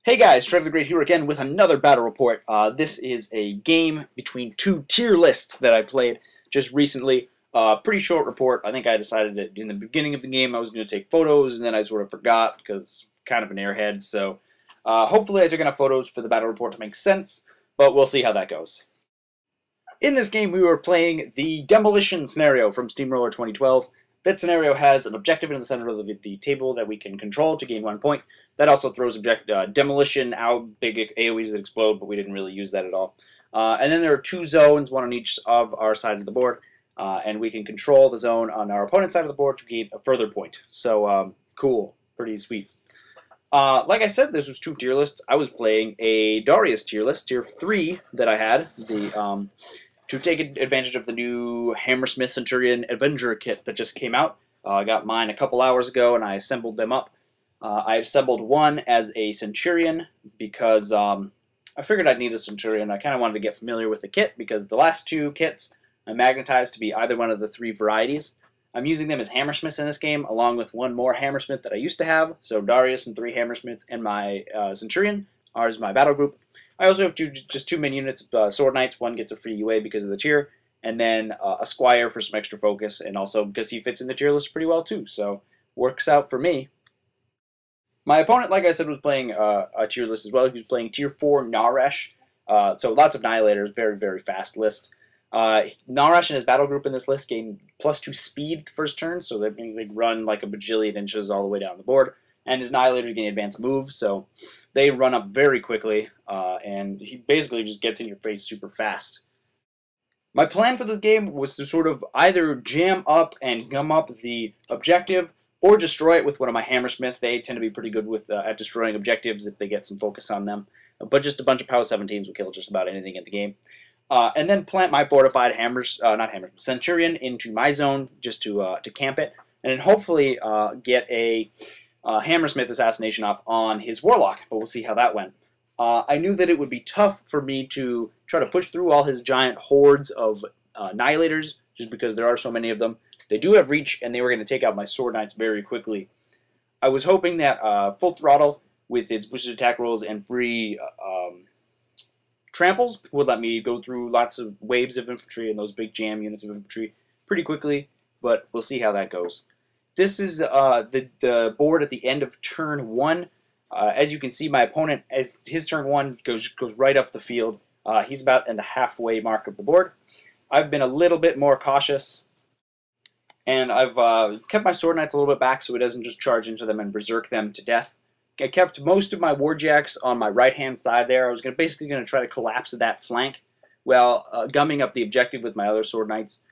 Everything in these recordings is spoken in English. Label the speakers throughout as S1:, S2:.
S1: Hey guys, Trevy the Great here again with another battle report. This is a game between two tier lists that I played just recently. Pretty short report. I think I decided that in the beginning of the game I was going to take photos, and then I sort of forgot because kind of an airhead. So hopefully I took enough photos for the battle report to make sense, but we'll see how that goes. In this game we were playing the demolition scenario from Steamroller 2012. That scenario has an objective in the center of the table that we can control to gain 1 point. That also throws demolition out, big AoEs that explode, but we didn't really use that at all. And then there are two zones, one on each of our sides of the board, and we can control the zone on our opponent's side of the board to gain a further point. So cool, pretty sweet. Like I said, this was two tier lists. I was playing a Darius tier list, tier 3 that I had, to take advantage of the new Hammersmith Centurion Avenger kit that just came out. I got mine a couple hours ago, and I assembled them up. I assembled one as a Centurion because I figured I'd need a Centurion. I kind of wanted to get familiar with the kit because the last two kits I magnetized to be either one of the 3 varieties. I'm using them as Hammersmiths in this game, along with one more Hammersmith that I used to have. So Darius and 3 Hammersmiths and my Centurion are my battle group. I also have just two main units of Sword Knights. One gets a free UA because of the tier, and then a Squire for some extra focus, and also because he fits in the tier list pretty well too. So works out for me. My opponent, like I said, was playing a tier list as well. He was playing tier 4 Naaresh. So lots of Annihilators, very, very fast list. Naaresh and his battle group in this list gain +2 speed the first turn, so that means they run like a bajillion inches all the way down the board. And his Annihilators gain advanced move, so they run up very quickly, and he basically just gets in your face super fast. My plan for this game was to sort of either jam up and gum up the objective, or destroy it with one of my Hammersmiths. They tend to be pretty good with at destroying objectives if they get some focus on them. But just a bunch of Power 17s will kill just about anything in the game. And then plant my fortified Centurion into my zone just to camp it, and then hopefully get a Hammersmith assassination off on his Warlock, but we'll see how that went. I knew that it would be tough for me to try to push through all his giant hordes of Annihilators, just because there are so many of them. They do have reach, and they were going to take out my Sword Knights very quickly. I was hoping that Full Throttle, with its boosted attack rolls and free tramples, would let me go through lots of waves of infantry and those big jam units of infantry pretty quickly, but we'll see how that goes. This is the board at the end of turn 1. As you can see, my opponent, as his turn 1 goes right up the field. He's about in the halfway mark of the board. I've been a little bit more cautious, and I've kept my Sword Knights a little bit back so he doesn't just charge into them and berserk them to death. I kept most of my Warjacks on my right-hand side there. I was basically going to try to collapse that flank while gumming up the objective with my other Sword Knights.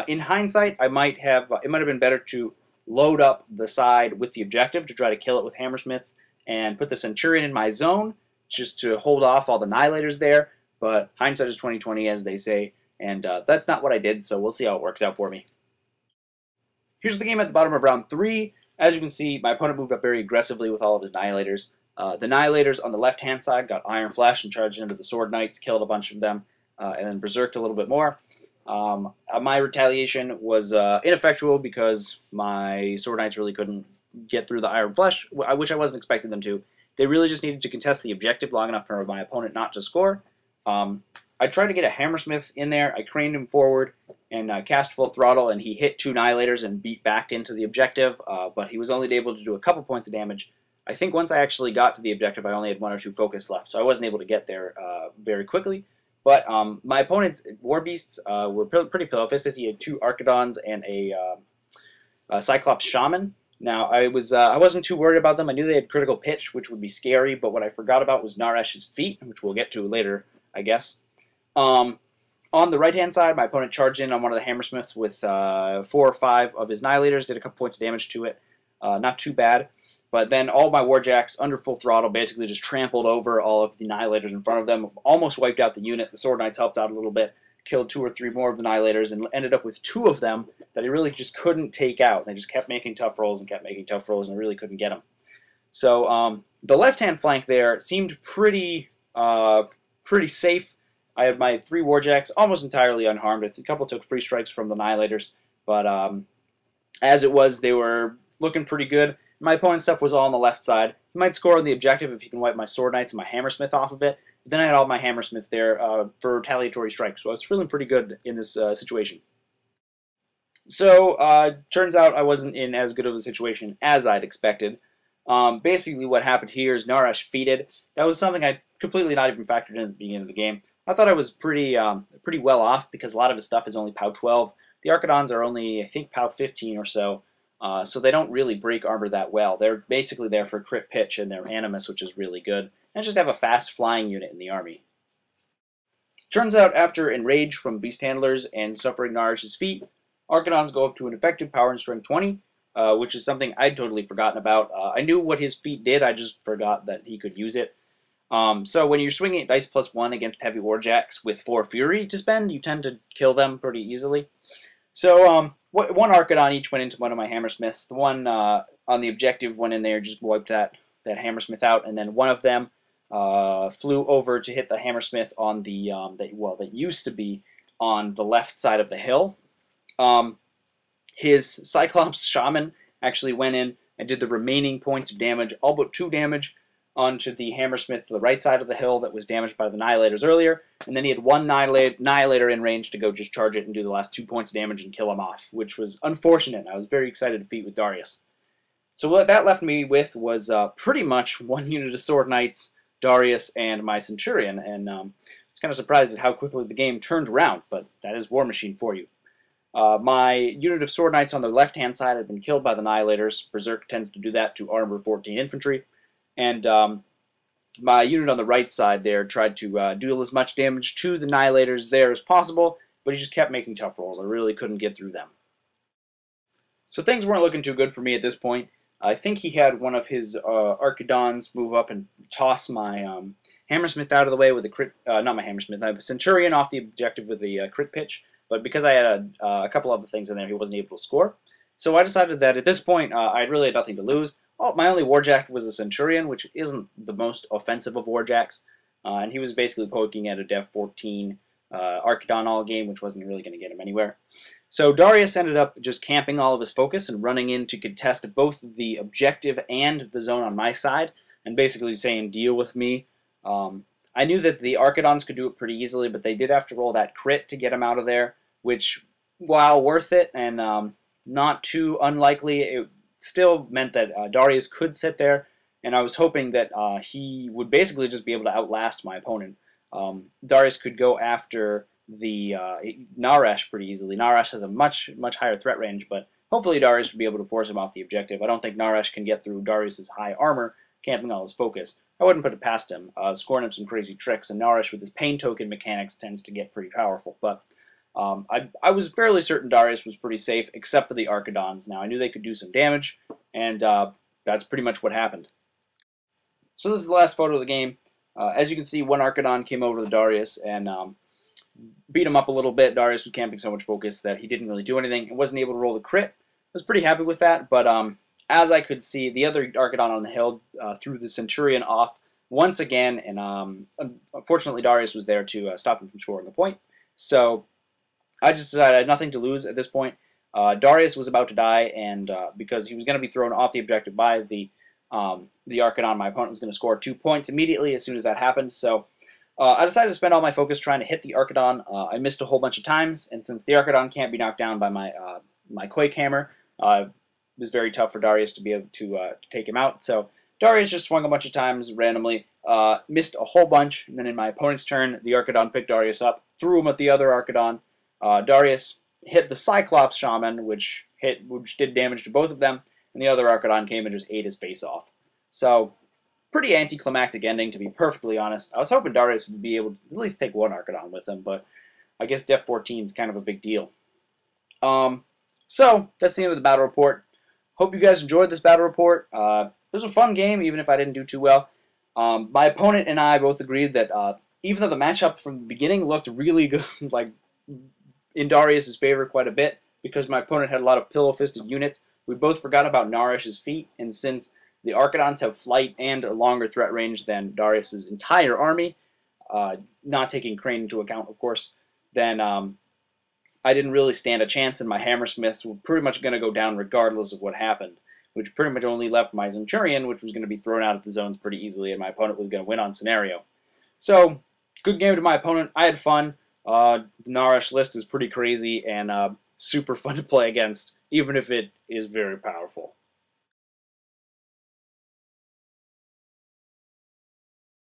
S1: In hindsight, it might have been better to load up the side with the objective to try to kill it with Hammersmiths and put the Centurion in my zone just to hold off all the Annihilators there. But hindsight is 20/20, as they say, and that's not what I did, so we'll see how it works out for me. Here's the game at the bottom of round 3. As you can see, my opponent moved up very aggressively with all of his Annihilators. The Annihilators on the left-hand side got Iron Flash and charged into the Sword Knights, killed a bunch of them, and then berserked a little bit more. My retaliation was ineffectual because my Sword Knights really couldn't get through the Iron Flesh, which I wasn't expecting them to. They really just needed to contest the objective long enough for my opponent not to score. I tried to get a Hammersmith in there. I craned him forward and cast Full Throttle, and he hit 2 Annihilators and beat back into the objective, but he was only able to do a couple points of damage. I think once I actually got to the objective, I only had 1 or 2 focus left, so I wasn't able to get there very quickly. But my opponent's Warbeasts were pretty pillow-fisted. He had 2 Archidons and a Cyclops Shaman. Now, I wasn't too worried about them. I knew they had critical pitch, which would be scary, but what I forgot about was Naaresh's feet, which we'll get to later, I guess. On the right-hand side, my opponent charged in on one of the Hammersmiths with 4 or 5 of his Annihilators, did a couple points of damage to it. Not too bad. But then all my Warjacks, under Full Throttle, basically just trampled over all of the Annihilators in front of them, almost wiped out the unit. The Sword Knights helped out a little bit, killed 2 or 3 more of the Annihilators, and ended up with 2 of them that he really just couldn't take out. They just kept making tough rolls and kept making tough rolls, and I really couldn't get them. So the left-hand flank there seemed pretty safe. I had my 3 Warjacks almost entirely unharmed. A couple took free strikes from the Annihilators, but as it was, they were looking pretty good. My opponent's stuff was all on the left side. He might score on the objective if he can wipe my Sword Knights and my Hammersmith off of it. But then I had all my Hammersmiths there for retaliatory strikes, so I was feeling pretty good in this situation. So, turns out I wasn't in as good of a situation as I'd expected. Basically what happened here is Naaresh feated. That was something I completely not even factored in at the beginning of the game. I thought I was pretty well off because a lot of his stuff is only POW 12. The Archidons are only, I think, POW 15 or so. So they don't really break armor that well. They're basically there for crit pitch and their animus, which is really good. And just have a fast flying unit in the army. Turns out after Enrage from Beast Handlers and suffering Naaresh's feat, Archidons go up to an effective power and strength 20, which is something I'd totally forgotten about. I knew what his feat did, I just forgot that he could use it. So when you're swinging at dice +1 against heavy warjacks with 4 fury to spend, you tend to kill them pretty easily. So one Archidon each went into one of my Hammersmiths. The one on the objective went in there, just wiped that Hammersmith out, and then one of them flew over to hit the Hammersmith on the that used to be on the left side of the hill. His Cyclops Shaman actually went in and did the remaining points of damage, all but 2 damage, onto the Hammersmith to the right side of the hill that was damaged by the Annihilators earlier, and then he had one Annihilator in range to go just charge it and do the last 2 points of damage and kill him off, which was unfortunate. I was very excited to feat with Darius. So what that left me with was pretty much one unit of Sword Knights, Darius, and my Centurion, and I was kind of surprised at how quickly the game turned around, but that is Warmachine for you. My unit of Sword Knights on the left-hand side had been killed by the Annihilators. Berserk tends to do that to Armor 14 Infantry. And my unit on the right side there tried to deal as much damage to the Annihilators there as possible, but he just kept making tough rolls. I really couldn't get through them. So things weren't looking too good for me at this point. I think he had one of his Archidons move up and toss my Hammersmith out of the way with a crit, not my Hammersmith, my Centurion off the objective with the crit pitch, but because I had a couple other things in there, he wasn't able to score. So I decided that at this point, I really had nothing to lose. Oh, my only warjack was a Centurion, which isn't the most offensive of warjacks, and he was basically poking at a Dev 14 Archidon all game, which wasn't really going to get him anywhere. So Darius ended up just camping all of his focus and running in to contest both the objective and the zone on my side, and basically saying, deal with me. I knew that the Archidons could do it pretty easily, but they did have to roll that crit to get him out of there, which, while worth it and not too unlikely, it still meant that Darius could sit there, and I was hoping that he would basically just be able to outlast my opponent. Darius could go after the Naaresh pretty easily. Naaresh has a much higher threat range, but hopefully Darius would be able to force him off the objective. I don't think Naaresh can get through Darius's high armor, camping all his focus. I wouldn't put it past him. Skorne has some crazy tricks, and Naaresh with his pain token mechanics tends to get pretty powerful, but I was fairly certain Darius was pretty safe, except for the Archidons. Now, I knew they could do some damage, and that's pretty much what happened. So this is the last photo of the game. As you can see, one Archidon came over to Darius and beat him up a little bit. Darius was camping so much focus that he didn't really do anything and wasn't able to roll the crit. I was pretty happy with that, but as I could see, the other Archidon on the hill threw the Centurion off once again, and unfortunately Darius was there to stop him from scoring a point. So I just decided I had nothing to lose at this point. Darius was about to die, and because he was going to be thrown off the objective by the Archidon, my opponent was going to score 2 points immediately as soon as that happened. So I decided to spend all my focus trying to hit the Archidon. I missed a whole bunch of times, and since the Archidon can't be knocked down by my Quake Hammer, it was very tough for Darius to be able to take him out. So Darius just swung a bunch of times randomly, missed a whole bunch, and then in my opponent's turn, the Archidon picked Darius up, threw him at the other Archidon. Darius hit the Cyclops Shaman, which did damage to both of them, and the other Archidon came and just ate his face off. So, pretty anticlimactic ending, to be perfectly honest. I was hoping Darius would be able to at least take one Archidon with him, but I guess Def 14 is kind of a big deal. So, that's the end of the battle report. Hope you guys enjoyed this battle report. It was a fun game, even if I didn't do too well. My opponent and I both agreed that even though the matchup from the beginning looked really good, like in Darius' favor quite a bit, because my opponent had a lot of pillow-fisted units, we both forgot about Naaresh's feat, and since the Archidons have flight and a longer threat range than Darius' entire army, not taking Crane into account, of course, then I didn't really stand a chance, and my Hammersmiths were pretty much going to go down regardless of what happened. which pretty much only left my Centurion, which was going to be thrown out at the zones pretty easily, and my opponent was going to win on scenario. So, good game to my opponent. I had fun. The Naaresh list is pretty crazy and super fun to play against, even if it is very powerful.